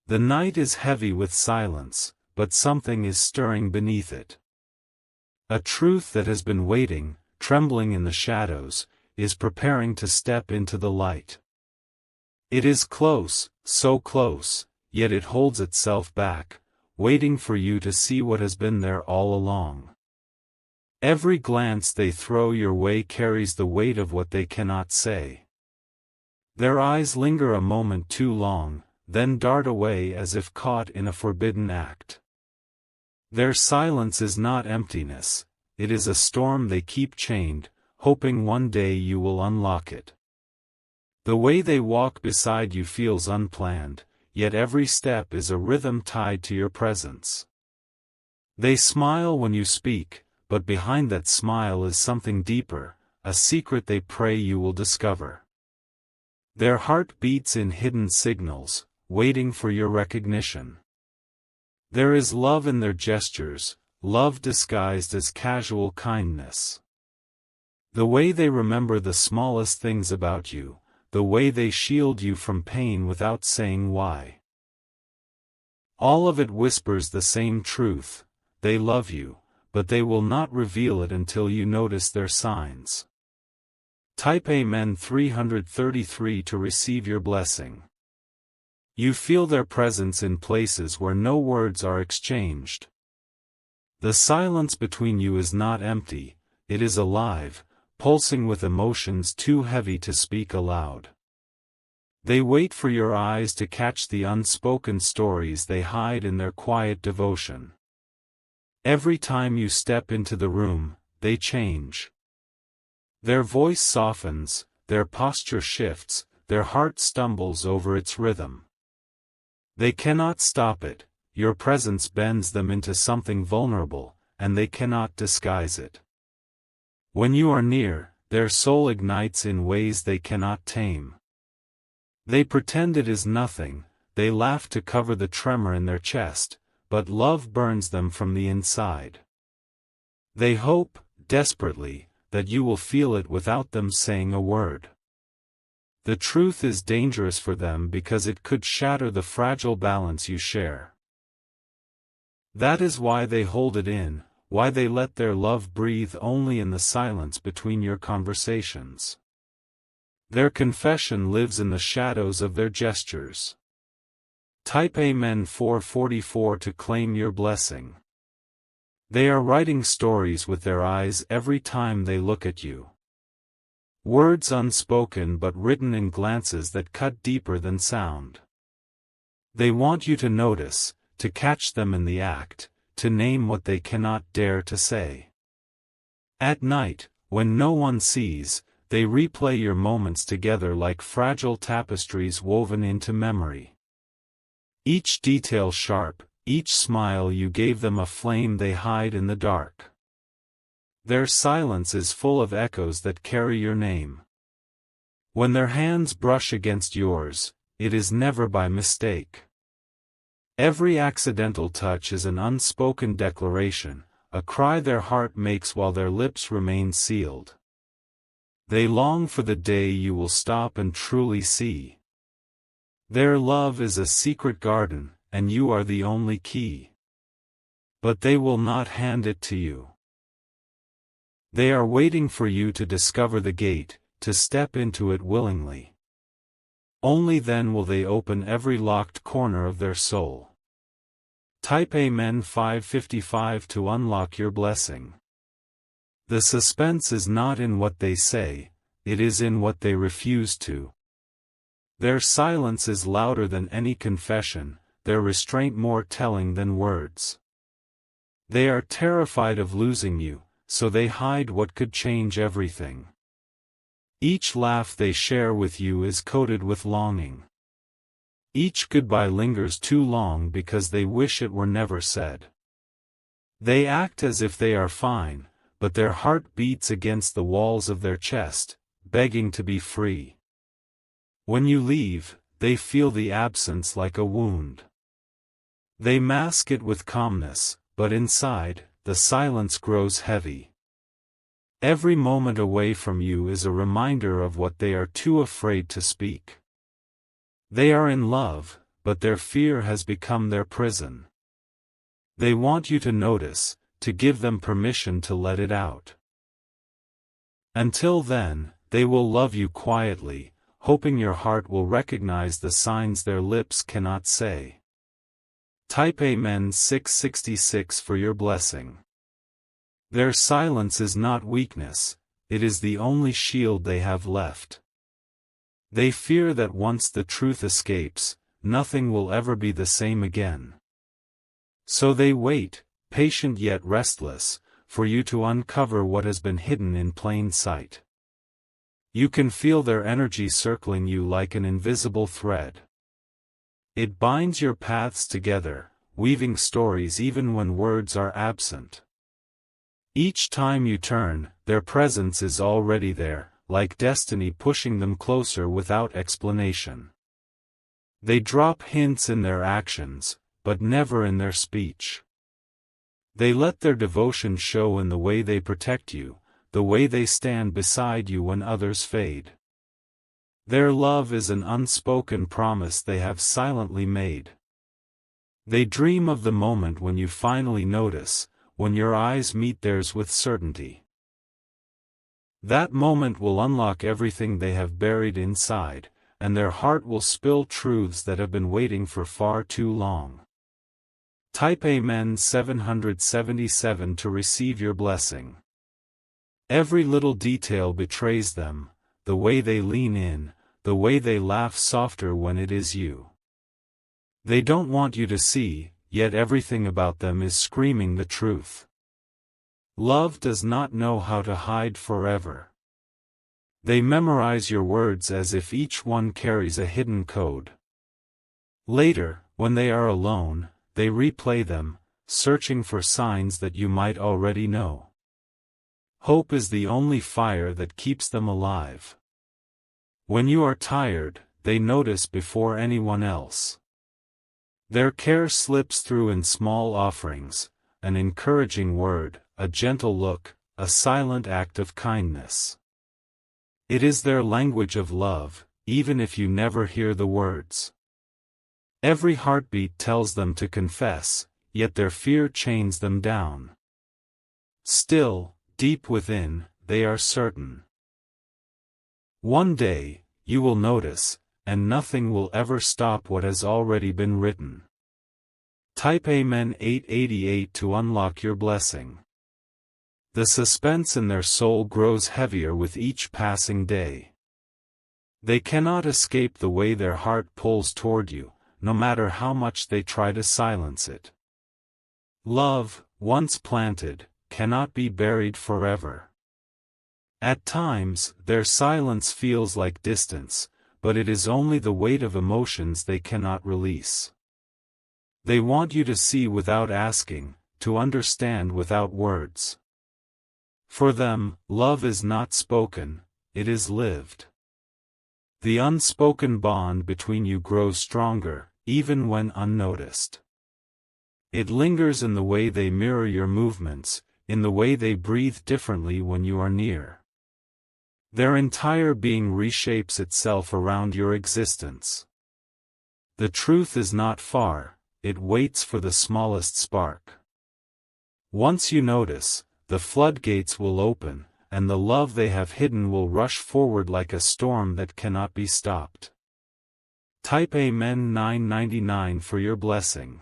The night is heavy with silence, but something is stirring beneath it. A truth that has been waiting, trembling in the shadows, is preparing to step into the light. It is close, so close, yet it holds itself back, waiting for you to see what has been there all along. Every glance they throw your way carries the weight of what they cannot say. Their eyes linger a moment too long, then dart away as if caught in a forbidden act. Their silence is not emptiness, it is a storm they keep chained, hoping one day you will unlock it. The way they walk beside you feels unplanned, yet every step is a rhythm tied to your presence. They smile when you speak, but behind that smile is something deeper, a secret they pray you will discover. Their heart beats in hidden signals, waiting for your recognition. There is love in their gestures, love disguised as casual kindness. The way they remember the smallest things about you, the way they shield you from pain without saying why. All of it whispers the same truth: they love you, but they will not reveal it until you notice their signs. Type Amen 333 to receive your blessing. You feel their presence in places where no words are exchanged. The silence between you is not empty, it is alive, pulsing with emotions too heavy to speak aloud. They wait for your eyes to catch the unspoken stories they hide in their quiet devotion. Every time you step into the room, they change. Their voice softens, their posture shifts, their heart stumbles over its rhythm. They cannot stop it, your presence bends them into something vulnerable, and they cannot disguise it. When you are near, their soul ignites in ways they cannot tame. They pretend it is nothing, they laugh to cover the tremor in their chest, but love burns them from the inside. They hope, desperately, that you will feel it without them saying a word. The truth is dangerous for them because it could shatter the fragile balance you share. That is why they hold it in, why they let their love breathe only in the silence between your conversations. Their confession lives in the shadows of their gestures. Type Amen 444 to claim your blessing. They are writing stories with their eyes every time they look at you. Words unspoken but written in glances that cut deeper than sound. They want you to notice, to catch them in the act, to name what they cannot dare to say. At night, when no one sees, they replay your moments together like fragile tapestries woven into memory. Each detail sharp, each smile you gave them a flame they hide in the dark. Their silence is full of echoes that carry your name. When their hands brush against yours, it is never by mistake. Every accidental touch is an unspoken declaration, a cry their heart makes while their lips remain sealed. They long for the day you will stop and truly see. Their love is a secret garden, and you are the only key. But they will not hand it to you. They are waiting for you to discover the gate, to step into it willingly. Only then will they open every locked corner of their soul. Type Amen 555 to unlock your blessing. The suspense is not in what they say, it is in what they refuse to. Their silence is louder than any confession, their restraint more telling than words. They are terrified of losing you, so they hide what could change everything. Each laugh they share with you is coated with longing. Each goodbye lingers too long because they wish it were never said. They act as if they are fine, but their heart beats against the walls of their chest, begging to be free. When you leave, they feel the absence like a wound. They mask it with calmness, but inside, the silence grows heavy. Every moment away from you is a reminder of what they are too afraid to speak. They are in love, but their fear has become their prison. They want you to notice, to give them permission to let it out. Until then, they will love you quietly, hoping your heart will recognize the signs their lips cannot say. Type Amen 666 for your blessing. Their silence is not weakness, it is the only shield they have left. They fear that once the truth escapes, nothing will ever be the same again. So they wait, patient yet restless, for you to uncover what has been hidden in plain sight. You can feel their energy circling you like an invisible thread. It binds your paths together, weaving stories even when words are absent. Each time you turn, their presence is already there, like destiny pushing them closer without explanation. They drop hints in their actions, but never in their speech. They let their devotion show in the way they protect you, the way they stand beside you when others fade. Their love is an unspoken promise they have silently made. They dream of the moment when you finally notice, when your eyes meet theirs with certainty. That moment will unlock everything they have buried inside, and their heart will spill truths that have been waiting for far too long. Type Amen 777 to receive your blessing. Every little detail betrays them, the way they lean in, the way they laugh softer when it is you. They don't want you to see, yet everything about them is screaming the truth. Love does not know how to hide forever. They memorize your words as if each one carries a hidden code. Later, when they are alone, they replay them, searching for signs that you might already know. Hope is the only fire that keeps them alive. When you are tired, they notice before anyone else. Their care slips through in small offerings, an encouraging word, a gentle look, a silent act of kindness. It is their language of love, even if you never hear the words. Every heartbeat tells them to confess, yet their fear chains them down. Still, deep within, they are certain. One day, you will notice, and nothing will ever stop what has already been written. Type Amen 888 to unlock your blessing. The suspense in their soul grows heavier with each passing day. They cannot escape the way their heart pulls toward you, no matter how much they try to silence it. Love, once planted, cannot be buried forever. At times, their silence feels like distance, but it is only the weight of emotions they cannot release. They want you to see without asking, to understand without words. For them, love is not spoken, it is lived. The unspoken bond between you grows stronger, even when unnoticed. It lingers in the way they mirror your movements, in the way they breathe differently when you are near. Their entire being reshapes itself around your existence. The truth is not far, it waits for the smallest spark. Once you notice, the floodgates will open, and the love they have hidden will rush forward like a storm that cannot be stopped. Type Amen 999 for your blessing.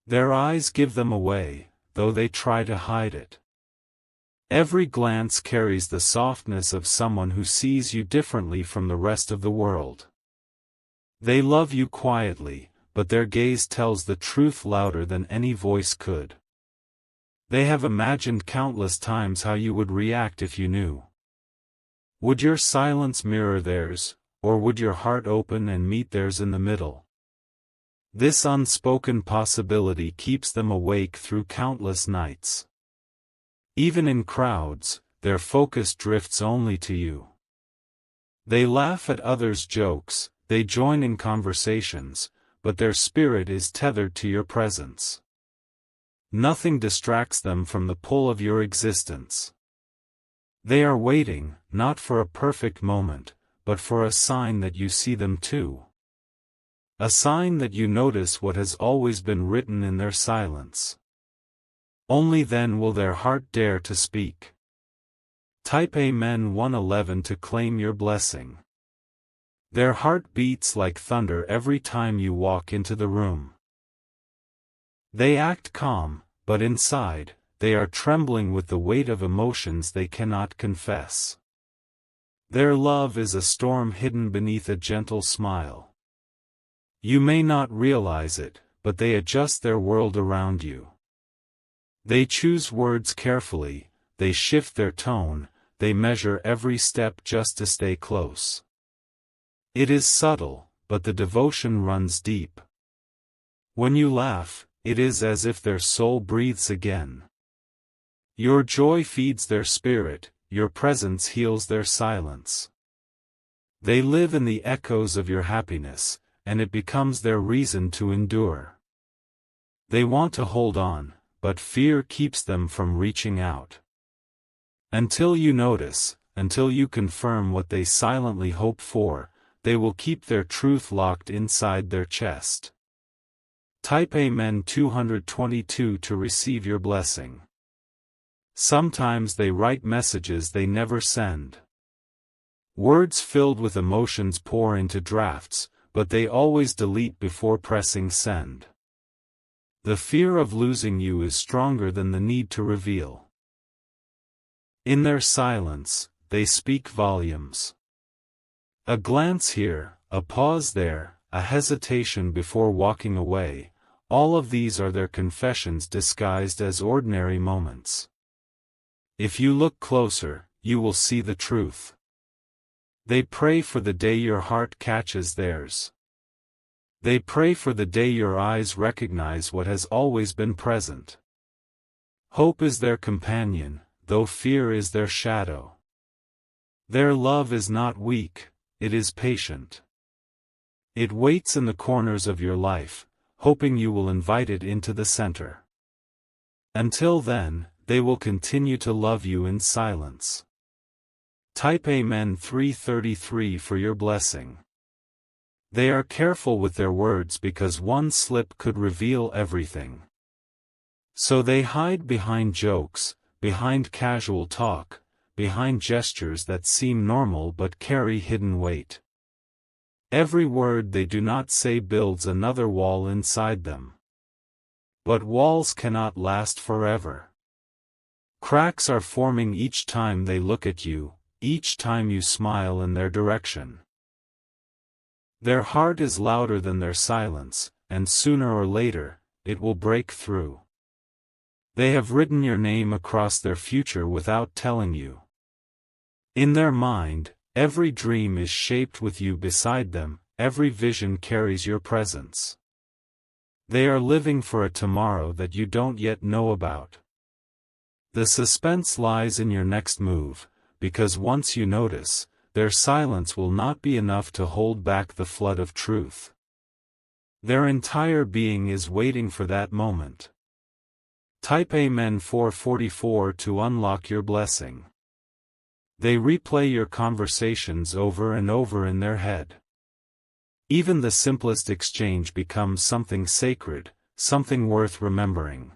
Their eyes give them away, though they try to hide it. Every glance carries the softness of someone who sees you differently from the rest of the world. They love you quietly, but their gaze tells the truth louder than any voice could. They have imagined countless times how you would react if you knew. Would your silence mirror theirs, or would your heart open and meet theirs in the middle? This unspoken possibility keeps them awake through countless nights. Even in crowds, their focus drifts only to you. They laugh at others' jokes, they join in conversations, but their spirit is tethered to your presence. Nothing distracts them from the pull of your existence. They are waiting, not for a perfect moment, but for a sign that you see them too. A sign that you notice what has always been written in their silence. Only then will their heart dare to speak. Type Amen 111 to claim your blessing. Their heart beats like thunder every time you walk into the room. They act calm, but inside, they are trembling with the weight of emotions they cannot confess. Their love is a storm hidden beneath a gentle smile. You may not realize it, but they adjust their world around you. They choose words carefully, they shift their tone, they measure every step just to stay close. It is subtle, but the devotion runs deep. When you laugh, it is as if their soul breathes again. Your joy feeds their spirit, your presence heals their silence. They live in the echoes of your happiness, and it becomes their reason to endure. They want to hold on, but fear keeps them from reaching out. Until you notice, until you confirm what they silently hope for, they will keep their truth locked inside their chest. Type Amen 222 to receive your blessing. Sometimes they write messages they never send. Words filled with emotions pour into drafts, but they always delete before pressing send. The fear of losing you is stronger than the need to reveal. In their silence, they speak volumes. A glance here, a pause there, a hesitation before walking away, all of these are their confessions disguised as ordinary moments. If you look closer, you will see the truth. They pray for the day your heart catches theirs. They pray for the day your eyes recognize what has always been present. Hope is their companion, though fear is their shadow. Their love is not weak, it is patient. It waits in the corners of your life, hoping you will invite it into the center. Until then, they will continue to love you in silence. Type Amen 333 for your blessing. They are careful with their words because one slip could reveal everything. So they hide behind jokes, behind casual talk, behind gestures that seem normal but carry hidden weight. Every word they do not say builds another wall inside them. But walls cannot last forever. Cracks are forming each time they look at you, each time you smile in their direction. Their heart is louder than their silence, and sooner or later, it will break through. They have written your name across their future without telling you. In their mind, every dream is shaped with you beside them, every vision carries your presence. They are living for a tomorrow that you don't yet know about. The suspense lies in your next move, because once you notice, their silence will not be enough to hold back the flood of truth. Their entire being is waiting for that moment. Type Amen 444 to unlock your blessing. They replay your conversations over and over in their head. Even the simplest exchange becomes something sacred, something worth remembering.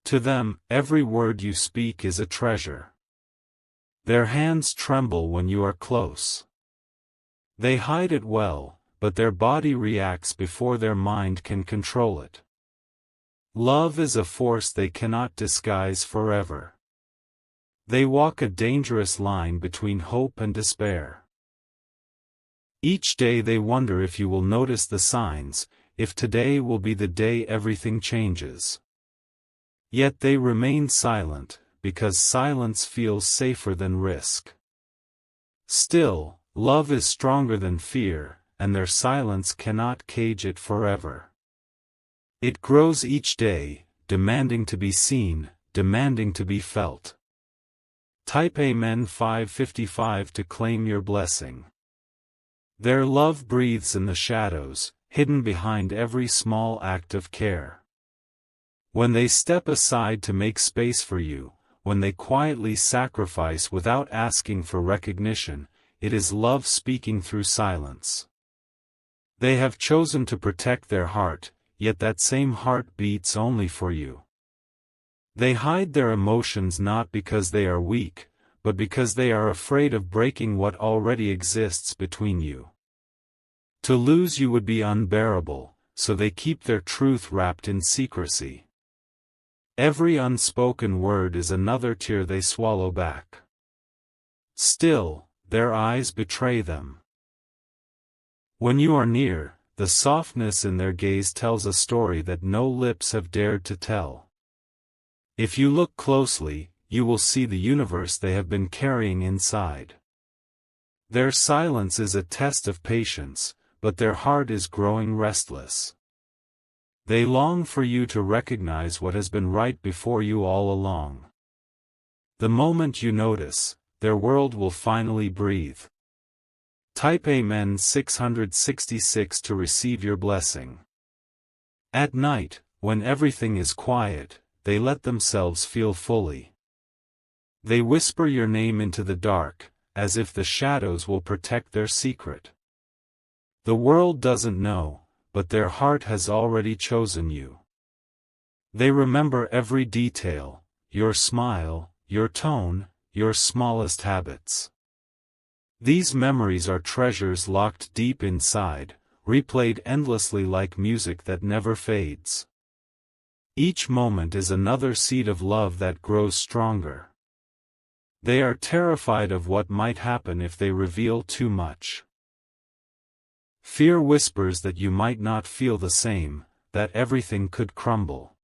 To them, every word you speak is a treasure. Their hands tremble when you are close. They hide it well, but their body reacts before their mind can control it. Love is a force they cannot disguise forever. They walk a dangerous line between hope and despair. Each day they wonder if you will notice the signs, if today will be the day everything changes. Yet they remain silent, because silence feels safer than risk. Still, love is stronger than fear, and their silence cannot cage it forever. It grows each day, demanding to be seen, demanding to be felt. Type Amen 555 to claim your blessing. Their love breathes in the shadows, hidden behind every small act of care. When they step aside to make space for you, when they quietly sacrifice without asking for recognition, it is love speaking through silence. They have chosen to protect their heart, yet that same heart beats only for you. They hide their emotions not because they are weak, but because they are afraid of breaking what already exists between you. To lose you would be unbearable, so they keep their truth wrapped in secrecy. Every unspoken word is another tear they swallow back. Still, their eyes betray them. When you are near, the softness in their gaze tells a story that no lips have dared to tell. If you look closely, you will see the universe they have been carrying inside. Their silence is a test of patience, but their heart is growing restless. They long for you to recognize what has been right before you all along. The moment you notice, their world will finally breathe. Type Amen 666 to receive your blessing. At night, when everything is quiet, they let themselves feel fully. They whisper your name into the dark, as if the shadows will protect their secret. The world doesn't know, but their heart has already chosen you. They remember every detail, your smile, your tone, your smallest habits. These memories are treasures locked deep inside, replayed endlessly like music that never fades. Each moment is another seed of love that grows stronger. They are terrified of what might happen if they reveal too much. Fear whispers that you might not feel the same, that everything could crumble.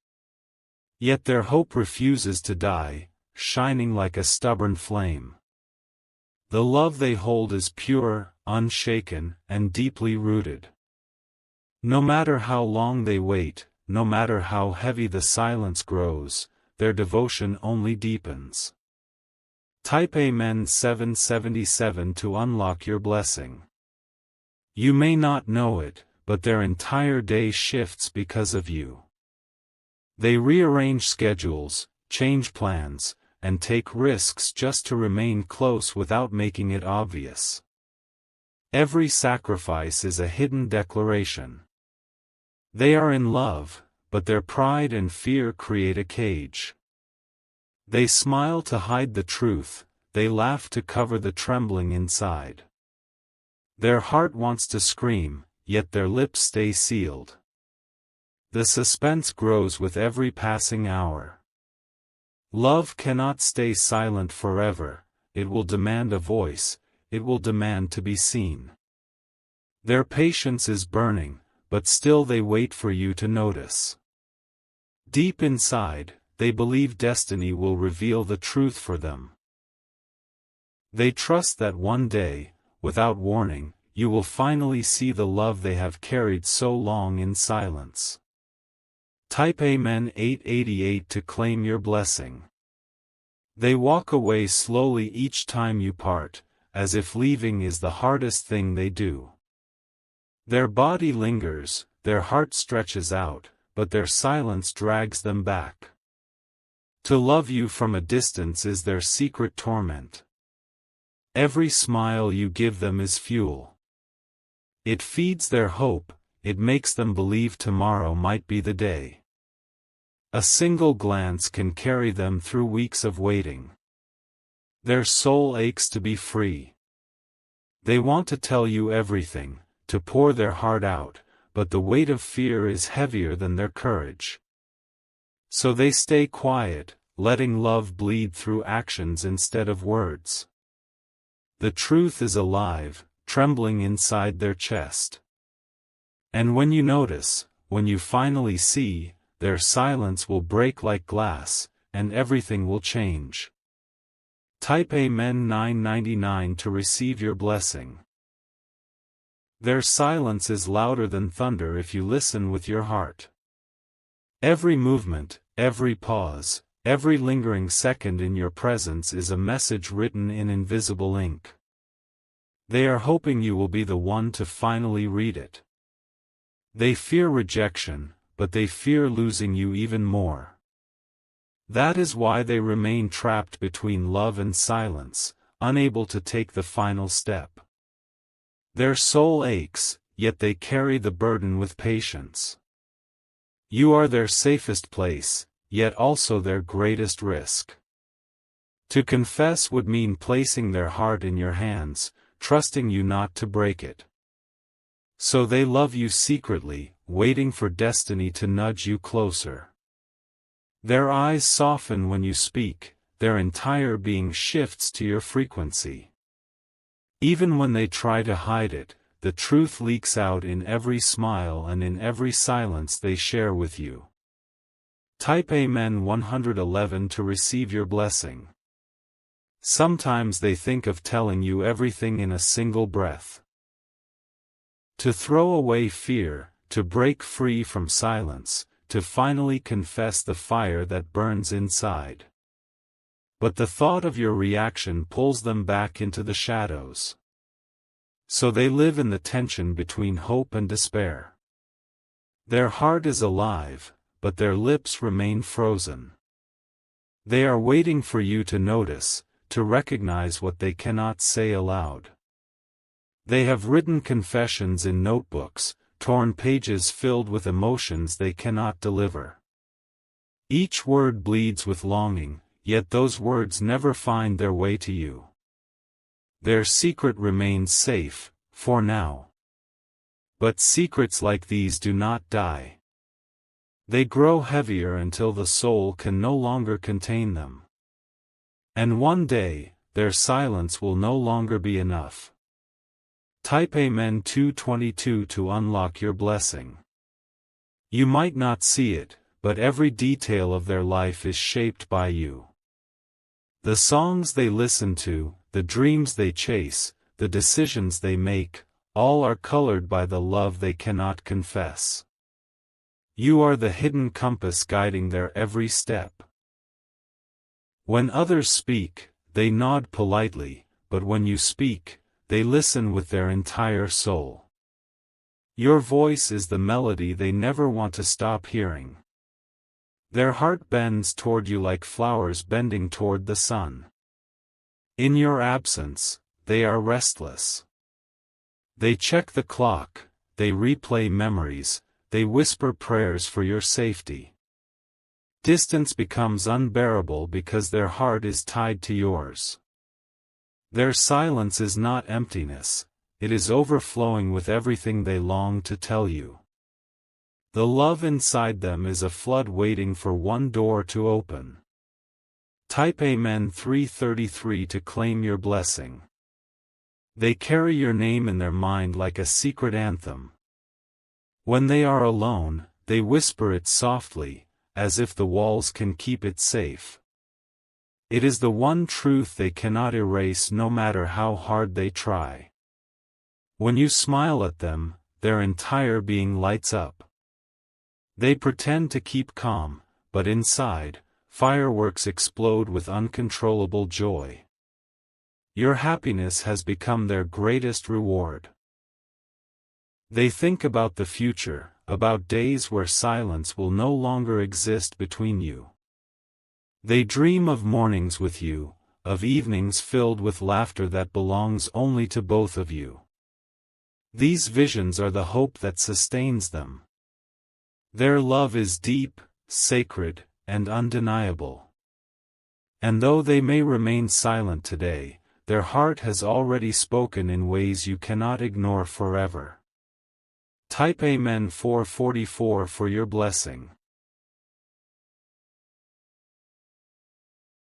Yet their hope refuses to die, shining like a stubborn flame. The love they hold is pure, unshaken, and deeply rooted. No matter how long they wait, no matter how heavy the silence grows, their devotion only deepens. Type Amen 777 to unlock your blessing. You may not know it, but their entire day shifts because of you. They rearrange schedules, change plans, and take risks just to remain close without making it obvious. Every sacrifice is a hidden declaration. They are in love, but their pride and fear create a cage. They smile to hide the truth, they laugh to cover the trembling inside. Their heart wants to scream, yet their lips stay sealed. The suspense grows with every passing hour. Love cannot stay silent forever, it will demand a voice, it will demand to be seen. Their patience is burning, but still they wait for you to notice. Deep inside, they believe destiny will reveal the truth for them. They trust that one day, without warning, you will finally see the love they have carried so long in silence. Type Amen 888 to claim your blessing. They walk away slowly each time you part, as if leaving is the hardest thing they do. Their body lingers, their heart stretches out, but their silence drags them back. To love you from a distance is their secret torment. Every smile you give them is fuel. It feeds their hope, it makes them believe tomorrow might be the day. A single glance can carry them through weeks of waiting. Their soul aches to be free. They want to tell you everything, to pour their heart out, but the weight of fear is heavier than their courage. So they stay quiet, letting love bleed through actions instead of words. The truth is alive, trembling inside their chest. And when you notice, when you finally see, their silence will break like glass, and everything will change. Type Amen 999 to receive your blessing. Their silence is louder than thunder if you listen with your heart. Every movement, every pause, every lingering second in your presence is a message written in invisible ink. They are hoping you will be the one to finally read it. They fear rejection, but they fear losing you even more. That is why they remain trapped between love and silence, unable to take the final step. Their soul aches, yet they carry the burden with patience. You are their safest place, yet also their greatest risk. To confess would mean placing their heart in your hands, trusting you not to break it. So they love you secretly, waiting for destiny to nudge you closer. Their eyes soften when you speak, their entire being shifts to your frequency. Even when they try to hide it, the truth leaks out in every smile and in every silence they share with you. Type Amen 111 to receive your blessing. Sometimes they think of telling you everything in a single breath. To throw away fear, to break free from silence, to finally confess the fire that burns inside. But the thought of your reaction pulls them back into the shadows. So they live in the tension between hope and despair. Their heart is alive, but their lips remain frozen. They are waiting for you to notice, to recognize what they cannot say aloud. They have written confessions in notebooks, torn pages filled with emotions they cannot deliver. Each word bleeds with longing, yet those words never find their way to you. Their secret remains safe, for now. But secrets like these do not die. They grow heavier until the soul can no longer contain them. And one day, their silence will no longer be enough. Type Amen 222 to unlock your blessing. You might not see it, but every detail of their life is shaped by you. The songs they listen to, the dreams they chase, the decisions they make, all are colored by the love they cannot confess. You are the hidden compass guiding their every step. When others speak, they nod politely, but when you speak, they listen with their entire soul. Your voice is the melody they never want to stop hearing. Their heart bends toward you like flowers bending toward the sun. In your absence, they are restless. They check the clock, they replay memories, they whisper prayers for your safety. Distance becomes unbearable because their heart is tied to yours. Their silence is not emptiness, it is overflowing with everything they long to tell you. The love inside them is a flood waiting for one door to open. Type Amen 333 to claim your blessing. They carry your name in their mind like a secret anthem. When they are alone, they whisper it softly, as if the walls can keep it safe. It is the one truth they cannot erase no matter how hard they try. When you smile at them, their entire being lights up. They pretend to keep calm, but inside, fireworks explode with uncontrollable joy. Your happiness has become their greatest reward. They think about the future, about days where silence will no longer exist between you. They dream of mornings with you, of evenings filled with laughter that belongs only to both of you. These visions are the hope that sustains them. Their love is deep, sacred, and undeniable. And though they may remain silent today, their heart has already spoken in ways you cannot ignore forever. Type Amen 444 for your blessing.